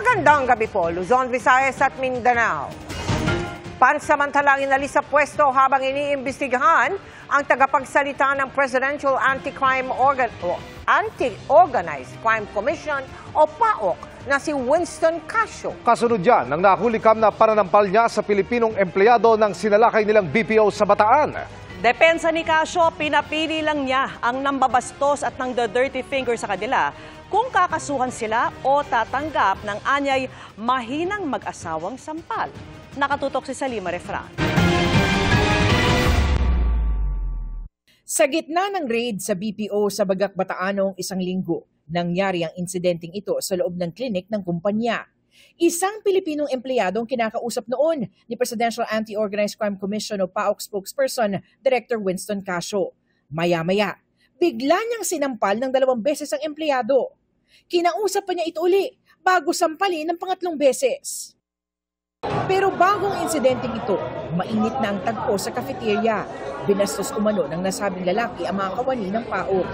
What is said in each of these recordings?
Magandang gabi po, Luzon, Visayas at Mindanao. Pansamantalang inalis sa pwesto habang iniimbestigahan ang tagapagsalita ng Presidential Anti-Organized Crime Commission o PAOC na si Winston Casio. Kasunod yan, nang nahulikam na pananampal niya sa Pilipinong empleyado ng sinalakay nilang BPO sa Bataan. Depensa ni Casio, pinapili lang niya ang nambabastos at nang dirty finger sa kanila kung kakasuhan sila o tatanggap ng anyay mahinang mag-asawang sampal. Nakatutok si Salima Refran. Sa gitna ng raid sa BPO sa Bagak Bataan noong isang linggo, nangyari ang insidenteng ito sa loob ng klinik ng kumpanya. Isang Pilipinong empleyado ang kinakausap noon ni Presidential Anti-Organized Crime Commission o PAOC spokesperson, Director Winston Casio. Maya-maya, bigla niyang sinampal ng 2 beses ang empleyado. Kinausap pa niya ito uli bago sampalin ng 3 beses. Pero bagong insidenteng ito, mainit na ang tagpo sa cafeteria. Binastos umano ng nasabing lalaki ang mga kawani ng PAOC.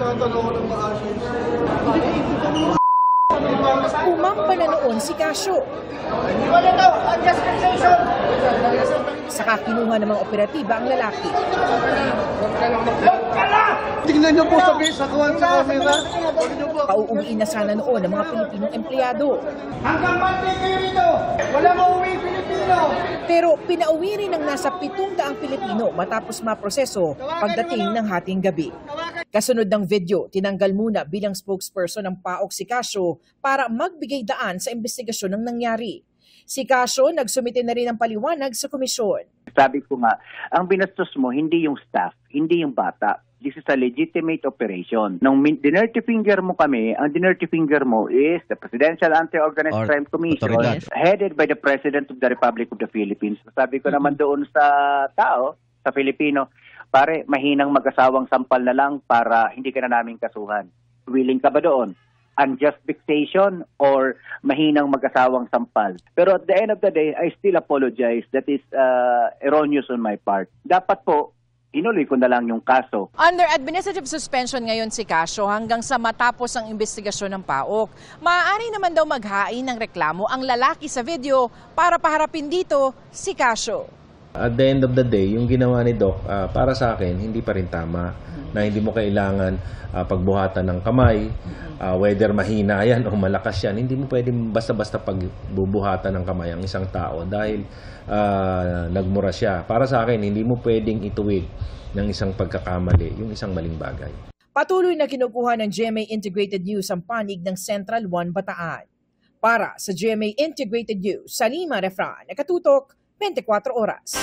Umampa na noon si Casio. Saka kinuha ng mga operatiba ang lalaki. Tingnan niyo po sa camera. Pauuwiin na sana noon ang mga Pilipinong empleyado. Hanggang Monday kayo rito! Wala mauwing Pilipino! Pero pinauwi rin ng nasa 700 Pilipino matapos maproseso pagdating ng hating gabi. Kasunod ng video, tinanggal muna bilang spokesperson ng PAOC si Casio para magbigay daan sa investigasyon ng nangyari. Si Casio nagsumite na rin ng paliwanag sa komisyon. Sabi ko nga, ang binastos mo hindi yung staff, hindi yung bata. This is a legitimate operation. Nung dinerty finger mo kami, ang dinerty finger mo is the Presidential Anti-Organized Crime Commission headed by the President of the Republic of the Philippines. Sabi ko naman doon sa tao, sa Filipino, pare, mahinang mag-asawang sampal na lang para hindi ka na namin kasuhan. Willing ka ba doon? Unjust fixation or mahinang mag-asawang sampal? Pero at the end of the day, I still apologize. That is erroneous on my part. Dapat po, inuloy ko na lang yung kaso. Under administrative suspension ngayon si Casio hanggang sa matapos ang investigasyon ng PAOC. Maaari naman daw maghain ng reklamo ang lalaki sa video para paharapin dito si Casio. At the end of the day, yung ginawa ni Doc, para sa akin, hindi pa rin tama. Na hindi mo kailangan pagbuhatan ng kamay, whether mahina yan o malakas yan. Hindi mo pwedeng basta-basta pagbubuhatan ng kamay ang isang tao dahil nagmura siya. Para sa akin, hindi mo pwedeng ituwid ng isang pagkakamali, yung isang maling bagay. Patuloy na kinukuha ng GMA Integrated News ang panig ng Central 1 Bataan. Para sa GMA Integrated News, Salima Refran, nakatutok 24 oras.